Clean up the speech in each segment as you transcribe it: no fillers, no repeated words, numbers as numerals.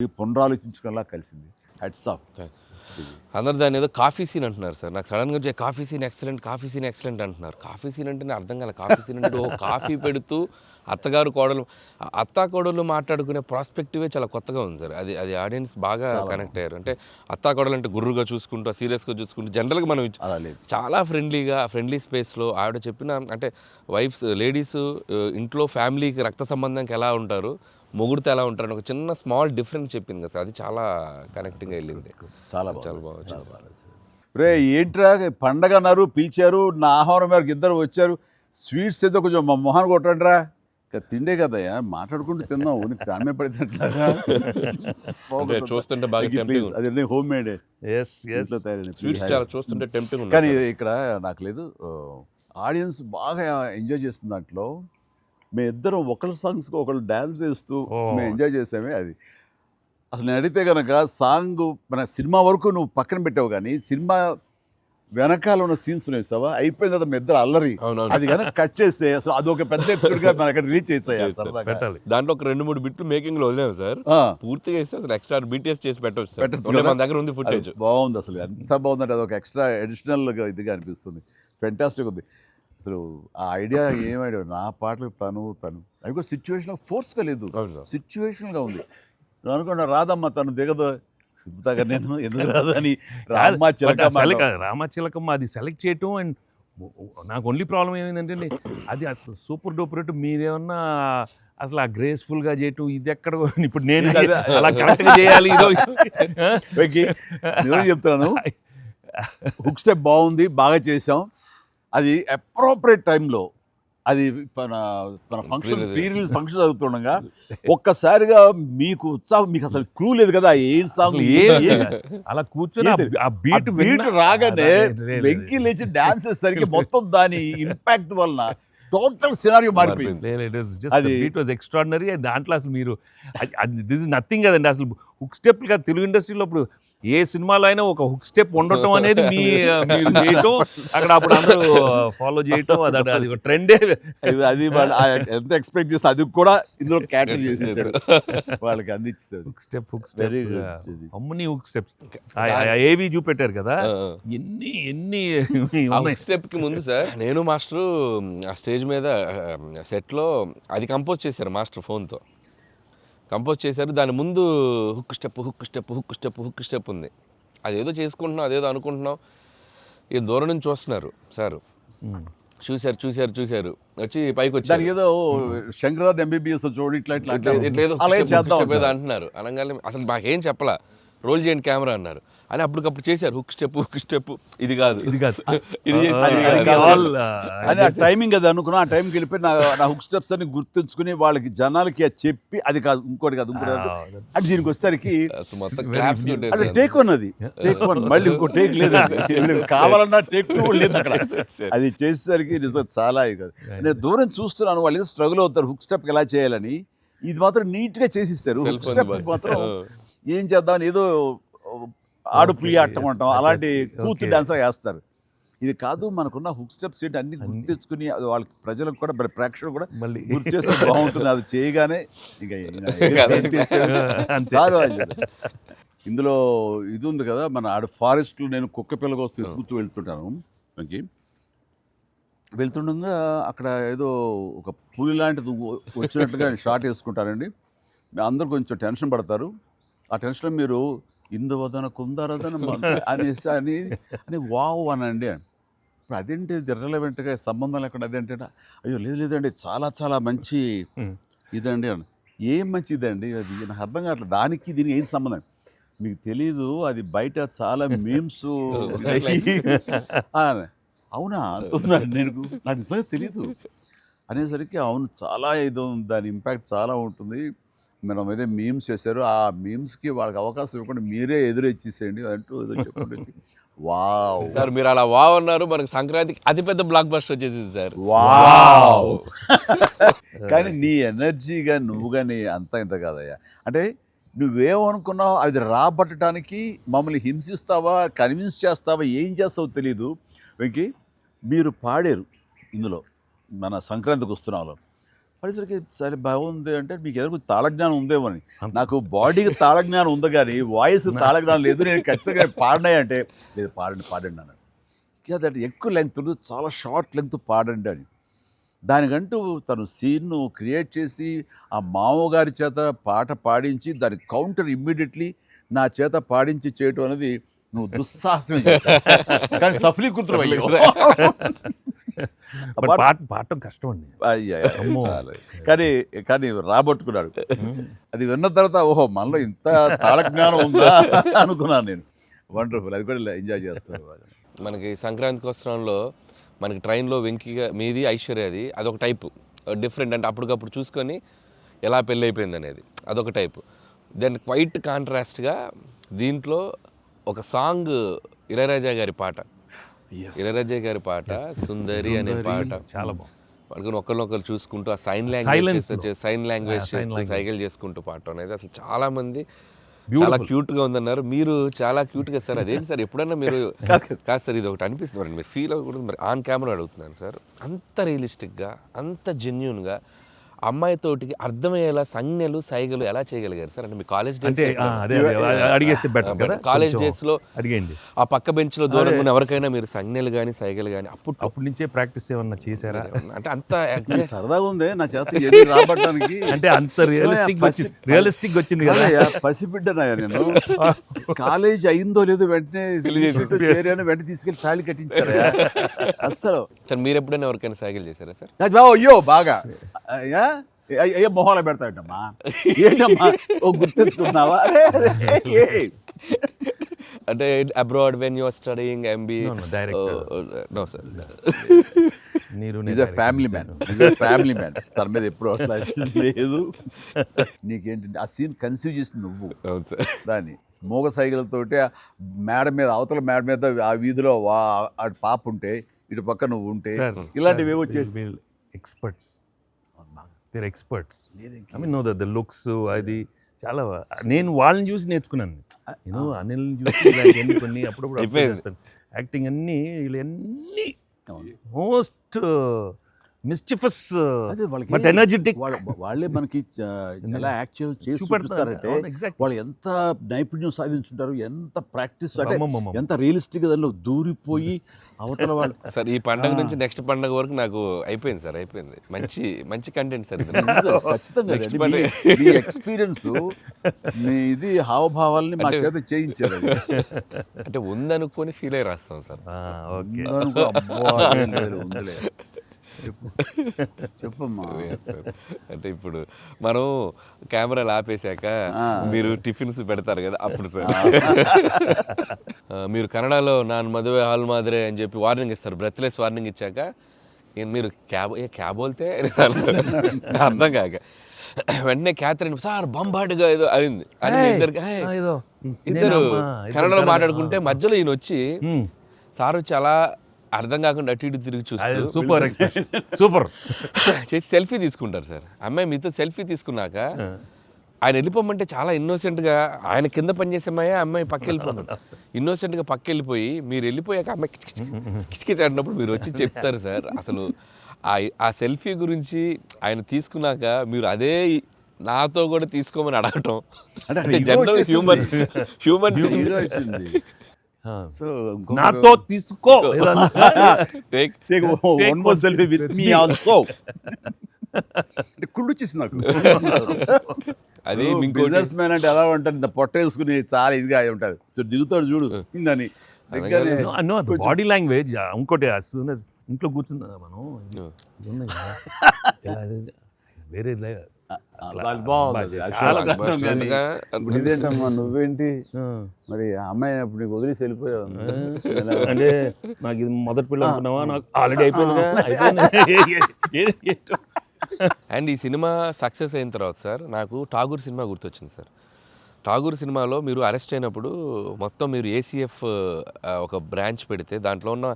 పునరాలోచించుకునేలా కలిసింది. Heads of. అందరు దాన్ని ఏదో కాఫీ సీన్ అంటున్నారు సార్. నాకు సడన్గా వచ్చే కాఫీ సీన్ ఎక్సలెంట్ అంటున్నారు. కాఫీ సీన్ అంటే నాకు అర్థం కాలే. కాఫీ సీన్ అంటే కాఫీ పెడుతూ అత్తగారు కోడలు అత్తా కోడలు మాట్లాడుకునే ప్రాస్పెక్టివే చాలా కొత్తగా ఉంది సార్. అది అది ఆడియన్స్ బాగా కనెక్ట్ అయ్యారు. అంటే అత్తా కోడలు అంటే గుర్రుగా చూసుకుంటూ సీరియస్గా చూసుకుంటూ జనరల్గా మనం చాలా ఫ్రెండ్లీ స్పేస్లో ఆవిడ చెప్పిన అంటే వైఫ్స్ లేడీస్ ఇంట్లో ఫ్యామిలీకి రక్త సంబంధంకి ఎలా ఉంటారు, మొగుడితో ఎలా ఉంటారని ఒక చిన్న స్మాల్ డిఫరెన్స్ చెప్పింది కదా సార్. అది చాలా కనెక్టింగ్గా వెళ్ళింది. చాలా బాగా. రే ఏంట్రా పండగ అన్నారు, పిలిచారు, నా ఆహ్వానం మేరకు ఇద్దరు వచ్చారు, స్వీట్స్ ఏదో కొంచెం మా మొహాన్ని కొట్టండిరా. ఇక తిండే కదయ్యా, మాట్లాడుకుంటూ తిన్నావు, నీకు దాని పడినట్లుగా చూస్తుంటే బాగా అది హోమ్ మేడ్ స్వీట్స్ చాలా చూస్తుంటే టెంప్టింగ్. కానీ ఇక్కడ నాకు లేదు, ఆడియన్స్ బాగా ఎంజాయ్ చేస్తున్న దాంట్లో మేము ఇద్దరం ఒకళ్ళ సాంగ్స్కి ఒకళ్ళు డ్యాన్స్ చేస్తూ మేము ఎంజాయ్ చేసామే. అది అసలు నేను అడిగితే కనుక సాంగ్ మన సినిమా వరకు నువ్వు పక్కన పెట్టావు, కానీ సినిమా వెనకాల ఉన్న సీన్స్ వేసావా, అయిపోయిన తర్వాత మీ ఇద్దరు అల్లరి అది కనుక కట్ చేస్తే అసలు అదొక పెద్ద ఎపిసోడ్గా మన అక్కడ రీచ్ చేసాయి. దాంట్లో ఒక 2-3 బిట్లు మేకింగ్ లో వదిలేము సార్. పూర్తిగా వేస్తే అసలు ఎక్స్ట్రా బీటీఎస్ చేసి పెట్టచ్చు. మన దగ్గర ఉంది ఫుటేజ్. బాగుంది అసలు, ఎంత బాగుందంటే అదొక ఎక్స్ట్రా అడిషనల్గా ఇదిగా అనిపిస్తుంది. ఫెంటాస్టిక్ ఉంది అసలు. ఆ ఐడియా ఏం ఐడియా, నా పాటలు తను అవి కూడా సిచ్యువేషన్ ఫోర్స్గా లేదు, సిచ్యువేషన్గా ఉంది. నువ్వు అనుకున్నా రాదమ్మా తను దిగదు, నేను ఎందుకు రాదు అని రామచిలకమ్మ అది సెలెక్ట్ చేయటం. అండ్ నాకు ఓన్లీ ప్రాబ్లం ఏమైందంటే అది అసలు సూపర్ డూపర్ రేటు. మీరేమన్నా అసలు ఆ గ్రేస్ఫుల్గా చేయటం ఇది ఎక్కడ, ఇప్పుడు నేను అలా కరెక్ట్గా చేయాలి. చెప్తాను, హుక్ స్టెప్ బాగుంది, బాగా చేసాం. అది అప్రోప్రియేట్ టైంలో అది మన ఫంక్షన్ ప్రీరిలీజ్ ఫంక్షన్ జరుగుతుండగా ఒక్కసారిగా మీకు ఉత్సాహం, మీకు అసలు క్లూ లేదు కదా ఏం సాంగ్ అలా కూర్చొని ఆ బీట్ రాగానే వెంకీ లేచి డాన్స్ చేసేసరికి మొత్తం దాని ఇంపాక్ట్ వలన టోటల్ సినారియో మారిపోయింది. అది ఇట్ వాజ్ ఎక్స్ట్రాడినరీ. దాంట్లో అసలు మీరు దిస్ ఇస్ నథింగ్ కదండి. అసలు హుక్ స్టెప్ కదా తెలుగు ఇండస్ట్రీలో ఇప్పుడు ఏ సినిమాలో అయినా ఒక హుక్ స్టెప్ ఉండటం అనేది మీరు చేయటం, అక్కడ అప్పుడు అందరూ ఫాలో చేయటం, అది ఒక ట్రెండే. అది ఎంత ఎక్స్పెక్ట్ చేస్తే అది కూడా ఇందులో క్యాటర్ చేసేసాడు, వాళ్ళకి అందించారు. హుక్ స్టెప్ అమ్ముని హుక్ స్టెప్స్ ఏవి చూపెట్టారు కదా, ఎన్ని స్టెప్ కి ముందు సార్ నేను మాస్టరు ఆ స్టేజ్ మీద సెట్లో అది కంపోజ్ చేశారు. మాస్టర్ ఫోన్తో కంపోజ్ చేశారు. దాని ముందు హుక్ స్టెప్ ఉంది. అదేదో చేసుకుంటున్నాం, అదేదో అనుకుంటున్నాం. ఈ దూరం నుంచి చూస్తున్నారు సార్, చూశారు వచ్చి పైకి వచ్చి ఏదో శంకరాద్ ఎంబీబీఎస్ చూడు ఇట్లా అంటున్నారు. అనగానే అసలు మాకేం చెప్పలా, రోల్ చేయండి కెమెరా అన్నారు. అని అప్పటికప్పుడు చేశారు హుక్ స్టెప్. ఇది కాదు ఇది అని ఆ టైమింగ్ అది అనుకున్నా. ఆ టైంకి వెళ్ళిపోయి నా హుక్ స్టెప్స్ అని గుర్తుంచుకుని వాళ్ళకి జనాలకి చెప్పి అది కాదు ఇంకోటి కాదు అంటే దీనికి వచ్చేసరికి అది టేక్ వన్, టేక్ వన్, మళ్ళీ ఇంకో టేక్ లేదు, కావాలన్నా టేక్ టూ లేదు అక్కడ. అది చేసేసరికి నిజం చాలా ఇది కాదు. నేను దూరం చూస్తున్నాను, వాళ్ళు ఏదో స్ట్రగుల్ అవుతారు హుక్ స్టెప్ ఎలా చేయాలని. ఇది మాత్రం నీట్గా చేసిస్తారు. హుక్ స్టెప్ మాత్రం ఏం చేద్దామని ఏదో ఆడుపులి ఆడటం అలాంటి కూతురు డాన్సర్ వేస్తారు. ఇది కాదు, మనకున్న హుక్ స్టెప్స్ ఏంటి అన్ని గుర్తు తెచ్చుకుని వాళ్ళకి ప్రజలకు కూడా ప్రేక్షకులు కూడా మళ్ళీ గుర్తు చేస్తే బాగుంటుంది. అది చేయగానే ఇందులో ఇది ఉంది కదా, మన ఆడ ఫారెస్ట్లో నేను కుక్క పిల్లగా వస్తే ఎత్తుకుతూ వెళ్తుంటాను. వెళ్తుండగా అక్కడ ఏదో ఒక పులి లాంటిది వచ్చినట్టుగా షార్ట్ వేసుకుంటారండి. అందరూ కొంచెం టెన్షన్ పడతారు. ఆ టెన్షన్లో మీరు ఇందువదన కుందరదన అనేసి అని వావ్ అనండి. ఇప్పుడు అదేంటి ఇర్రెలవెంట్గా సంబంధం లేకుండా అదేంటే, అయ్యో లేదండి చాలా మంచి ఇదండి అని. ఏం మంచి ఇదండి అది నాకు అర్థం కావట్లేదు, దానికి దీనికి ఏం సంబంధం మీకు తెలీదు. అది బయట చాలా మీమ్స్ అవునా అంటున్నాను నేను, నాకు నిజంగా తెలీదు అనేసరికి అవును చాలా ఇది దాని ఇంపాక్ట్ చాలా ఉంటుంది. మనం ఏదో మీమ్స్ చేశారు, ఆ మీమ్స్కి వాళ్ళకి అవకాశం ఇవ్వకుండా మీరే ఎదురొచ్చేసేయండి అంటూ ఏదో చెప్పండి. వావ్ సార్, మీరు అలా వావ్ అన్నారు. మనకు సంక్రాంతికి అతిపెద్ద బ్లాక్ బస్టర్ వచ్చేసింది సార్. వావ్ కానీ నీ ఎనర్జీగా నువ్వు కానీ అంతా ఇంత కాదయ్యా. అంటే నువ్వేమనుకున్నావు అది రాబట్టడానికి మమ్మల్ని హింసిస్తావా, కన్విన్స్ చేస్తావా, ఏం చేస్తావో తెలీదు. వెంకీ మీరు పాడారు ఇందులో మన సంక్రాంతికి వస్తున్నాలో, పరిసరికి సరే బాగుంది అంటే మీకు ఏదో తాళజ్ఞానం ఉందేమో అని. నాకు బాడీకి తాళజ్ఞానం ఉంది కానీ వాయిస్ తాళజ్ఞానం లేదు. నేను ఖచ్చితంగా పాడినాయి అంటే లేదు పాడండి అన్నాడు. అదంటే ఎక్కువ లెంగ్త్ చాలా షార్ట్ లెంగ్త్ పాడండి అని. దానికంటూ తను సీన్ను క్రియేట్ చేసి ఆ మామగారి చేత పాట పాడించి దాని కౌంటర్ ఇమ్మీడియట్లీ నా చేత పాడించి చేయటం అనేది నువ్వు దుస్సాహసం చేశావు. కానీ సఫలీకృతం అయ్యావు. పాడటం కష్టం అండి. కానీ కానీ రాబట్టుకున్నాడు. అది విన్న తర్వాత ఓహో మనలో ఇంత తాళజ్ఞానం ఉందా అనుకున్నాను నేను. వండర్ఫుల్. అది కూడా ఎంజాయ్ చేస్తాను. మనకి సంక్రాంతికి వస్త్రంలో మనకి ట్రైన్లో వెంకీగా మీది ఐశ్వర్యది అదొక టైపు డిఫరెంట్, అంటే అప్పటికప్పుడు చూసుకొని ఎలా పెళ్ళి అయిపోయింది అనేది అదొక టైపు. దెన్ క్వైట్ కాంట్రాస్ట్గా దీంట్లో ఒక సాంగ్ ఇళయరాజా గారి పాట, ఇళయరాజా గారి పాట సుందరి అనే పాట చాలా బాగుంది. వాళ్ళకి ఒకరినొకరు చూసుకుంటూ ఆ సైన్ లాంగ్వేజ్ చేస్తూ సైకిల్ చేసుకుంటూ పాడటం అనేది అసలు చాలా మంది చాలా క్యూట్గా ఉందన్నారు. మీరు చాలా క్యూట్గా సార్. అదేంటి సార్ ఎప్పుడన్నా మీరు కాదు సార్ ఇది ఒకటి అనిపిస్తుంది మీరు ఫీల్ అవ్వకూడదు మరి ఆన్ కెమెరా అడుగుతున్నాను సార్. అంత రియలిస్టిక్గా అంత జెన్యున్గా అమ్మాయితోటికి అర్థమయ్యేలా సంజ్ఞలు సైగలు ఎలా చేయగలిగారు సార్? అంటే మీ కాలేజ్ డేస్ అడిగేస్తే బెటర్ కదా. కాలేజ్ డేస్లో అడిగేయండి ఆ పక్క బెంచ్లో దూరంగా ఉన్న ఎవరికైనా మీరు సంజ్ఞలు కానీ సైగలు కానీ అప్పటి నుంచే ప్రాక్టీస్ ఏమన్నా చేశారా? అంటే అంత సరదాగా ఉంది నా చేత ఎన్ని రాబట్టడానికి. అంటే అంత రియలిస్టిక్ వచ్చింది కదా. పసిబిడ్డనాయా నేను. కాలేజ్ అయిందో లేదో వెంటనే చేరాను, వెంటనే తీసుకెళ్ళి తాళి కట్టించారా అస్సలు. సార్ మీరు ఎప్పుడైనా ఎవరికైనా సైకిల్ చేశారా సార్? అయ్యో బాగా అయ్యో మొహాలు పెడతాడమ్మా. ఏంటమ్మా ఓ గుర్తించుకున్నావా? అంటే abroad when you are studying MBA? No sir. Family man. తన మీద ఎప్పుడు అట్లా లేదు. నీకేంటంటే ఆ సీన్ కన్సీవ్ చేసింది నువ్వు. దాన్ని మోగ సైకిల్తోటి మేడ మీద అవతల మేడ మీద ఆ వీధిలో ఆ పాప ఉంటే ఇటు పక్క నువ్వు ఉంటే ఇలాంటివి ఏవో చేసి experts I mean know the looks అది చాలా నేను వాళ్ళని చూసి నేర్చుకున్నాను. నేను అనిల్ని చూసి ఇలాంటివన్నీ కొన్ని అప్పుడప్పుడు యాక్టింగ్ అన్నీ వీళ్ళన్నీ మోస్ట్ మిస్చిఫస్ బట్ ఎనర్జెటిక్. వాళ్ళే మనకి ఎలా యాక్చువల్ చేసి చూపిస్తారంటే వాళ్ళు ఎంత నైపుణ్యం సాధించుంటారు, ఎంత ప్రాక్టీస్ అంటే ఎంత రియలిస్టిక్ దానిలో దూరిపోయి అవతల వాళ్ళు. సార్ ఈ పండుగ నుంచి నెక్స్ట్ పండుగ వరకు నాకు అయిపోయింది సార్. అయిపోయింది. మంచి కంటెంట్ సార్. ఖచ్చితంగా మీ ఎక్స్పీరియన్స్ మీ ఇది హావభావాలని మా చేత చేయించారు. అంటే ఉందనుకొని ఫీల్ అయ్యి రాస్తాం సార్. ఉందిలే చెప్పమ్మా. అంటే ఇప్పుడు మనం కెమెరాలు ఆపేశాక మీరు టిఫిన్స్ పెడతారు కదా అప్పుడు సార్ మీరు కన్నడలో నాన్ మదువే హాల్ మాదిరే అని చెప్పి వార్నింగ్ ఇస్తారు. బ్రెత్లెస్ వార్నింగ్ ఇచ్చాక మీరు క్యాబ్ వెళ్తే అర్థం కాక వెంటనే క్యాథరిన్ సార్ బంబాటుగా ఏదో అయింది అని ఇద్దరు కన్నడలో మాట్లాడుకుంటే మధ్యలో ఈయన వచ్చి సార్ వచ్చి అలా అర్థం కాకుండా అటు ఇటు తిరిగి చూస్తారు. సూపర్ చేసి సెల్ఫీ తీసుకుంటారు సార్. అమ్మాయి మీతో సెల్ఫీ తీసుకున్నాక ఆయన వెళ్ళిపోమంటే చాలా ఇన్నోసెంట్గా ఆయన కింద పనిచేసేమాయా అమ్మాయి పక్క వెళ్ళిపోమంట ఇన్నోసెంట్గా పక్క వెళ్ళిపోయి మీరు వెళ్ళిపోయాక అమ్మాయి కిచకిచ అంటున్నప్పుడు మీరు వచ్చి చెప్తారు సార్. అసలు ఆ సెల్ఫీ గురించి ఆయన తీసుకున్నాక మీరు అదే నాతో కూడా తీసుకోమని అడగటం అంటే జనరల్ హ్యూమన్ నాతో తీసుకో కుళ్ళు వచ్చేసింది నాకు. అది బిజినెస్ మ్యాన్ అంటే ఎలా ఉంటుంది, ఇంత పొట్ట వేసుకుని చాలా ఇదిగా ఉంటుంది. సో దిగుతాడు చూడు ఇందని బాడీ లాంగ్వేజ్. ఇంకోటి ఇంట్లో కూర్చున్నా మనం వేరే ఇదేంటమ్మా నువ్వేంటి మరి అమ్మాయి అప్పుడు నీకు వదిలేసి వెళ్ళిపోయావు అంటే నాకు ఇది మొదటి పిల్ల అనుకున్నావా? నాకు ఆల్రెడీ అయిపోయింది. అండ్ ఈ సినిమా సక్సెస్ అయిన తర్వాత సార్ నాకు ఠాగూర్ సినిమా గుర్తొచ్చింది సార్. ఠాగూర్ సినిమాలో మీరు అరెస్ట్ అయినప్పుడు మొత్తం మీరు ఏసీఎఫ్ ఒక బ్రాంచ్ పెడితే దాంట్లో ఉన్న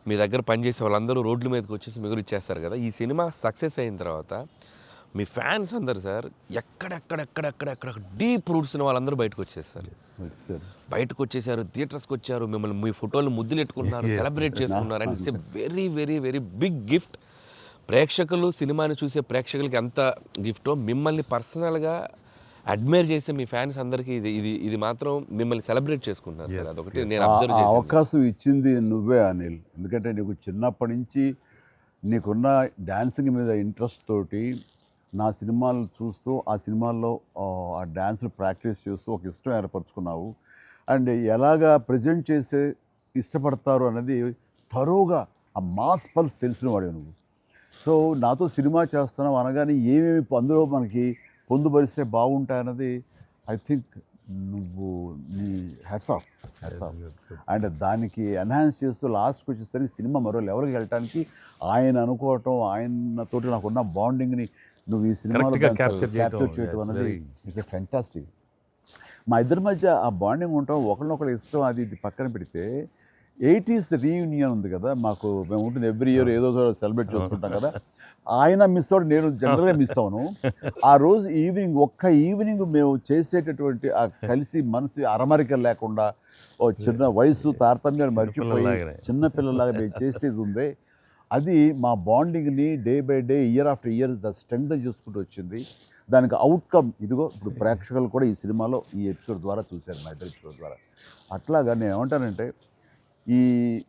మీ దగ్గర పనిచేసే వాళ్ళందరూ రోడ్ల మీదకి వచ్చేసి మిగులు ఇచ్చేస్తారు కదా. ఈ సినిమా సక్సెస్ అయిన తర్వాత మీ ఫ్యాన్స్ అందరు సార్ ఎక్కడెక్కడ డీప్ రూట్స్ వాళ్ళందరూ బయటకు వచ్చేస్తారు. బయటకు వచ్చేసారు, థియేటర్స్కి వచ్చారు, మిమ్మల్ని మీ ఫోటోలు ముద్దులు ఎట్టుకున్నారు, సెలబ్రేట్ చేసుకున్నారు. And it's a very very very big gift. ప్రేక్షకులు సినిమాని చూసే ప్రేక్షకులకి ఎంత గిఫ్టో మిమ్మల్ని పర్సనల్గా అడ్మైర్ చేసే మీ ఫ్యాన్స్ అందరికీ ఇది మాత్రం మిమ్మల్ని సెలబ్రేట్ చేసుకుంటున్నారు సార్. అదొకటి నేను అబ్జర్వ్ ఆ చేశాను. అవకాశం ఇచ్చింది నువ్వే అనిల్. ఎందుకంటే నీకు చిన్నప్పటి నుంచి నీకున్న డాన్సింగ్ మీద ఇంట్రెస్ట్ తోటి నా సినిమాలు చూస్తూ ఆ సినిమాల్లో ఆ డాన్స్ని ప్రాక్టీస్ చేస్తూ ఒక ఇష్టం ఏర్పరచుకున్నావు. అండ్ ఎలాగా ప్రజెంట్ చేసే ఇష్టపడతారు అనేది తరోగా ఆ మాస్ పల్స్ తెలిసిన వాడే నువ్వు. సో నాతో సినిమా చేస్తున్నావు అనగానే ఏమేమి అందులో మనకి పొందుపరిస్తే బాగుంటాయన్నది ఐ థింక్ నువ్వు నీ హ్యాట్స్ ఆఫ్. అండ్ దానికి ఎన్హాన్స్ చేస్తూ లాస్ట్కి వచ్చేసరికి సినిమా మరో లెవెల్కి వెళ్ళటానికి ఆయన అనుకోవటం, ఆయనతోటి నాకున్న బాండింగ్ని నువ్వు ఈ సినిమాలో Correct గా capture క్యాప్చర్ చేయటం, చేయటం yes, అనేది very- ఇట్స్ ఎ ఫెంటాస్టిక్. మా ఇద్దరి మధ్య ఆ బాండింగ్ ఉండటం, ఒకరినొకరు ఇష్టం, అది ఇది పక్కన పెడితే 80s రీయూనియన్ ఉంది కదా మాకు. మేము ఉంటుంది ఎవ్రీ ఇయర్ ఏదో సెలబ్రేట్ చేసుకుంటాం కదా. ఆయన మిస్ అవుట్, నేను జనరల్గా మిస్ అవును. ఆ రోజు ఈవినింగ్, ఒక్క ఈవినింగ్ మేము చేసేటటువంటి ఆ కలిసి మనసు అరమరిక లేకుండా ఓ చిన్న వయసు తారతమ్యాలు మర్చిపోయి పిల్లల్లాగానే. చిన్నపిల్లలాగా మేము చేసేది ఉందే, అది మా బాండింగ్ని day by day, year after year strength చేసుకుంటూ వచ్చింది. దానికి అవుట్కమ్ ఇదిగో ఇప్పుడు ప్రేక్షకులు కూడా ఈ సినిమాలో ఈ ఎపిసోడ్ ద్వారా చూశారు, మా ఇద్దరు ఎపిసోడ్ ద్వారా. అట్లాగా నేను ఏమంటానంటే ఈ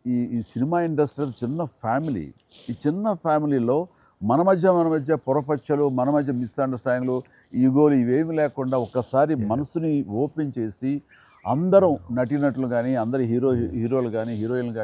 ఈ ఈ సినిమా ఇండస్ట్రీ చిన్న ఫ్యామిలీ. ఈ చిన్న ఫ్యామిలీలో మన మధ్య పొరపచ్చలు, మన మధ్య మిస్అండర్స్టాండింగ్లు, ఈగోలు ఇవేమి లేకుండా ఒక్కసారి మనసుని ఓపెన్ చేసి అందరం నటీనటులు కానీ, అందరు హీరోలు కానీ, హీరోయిన్లు కానీ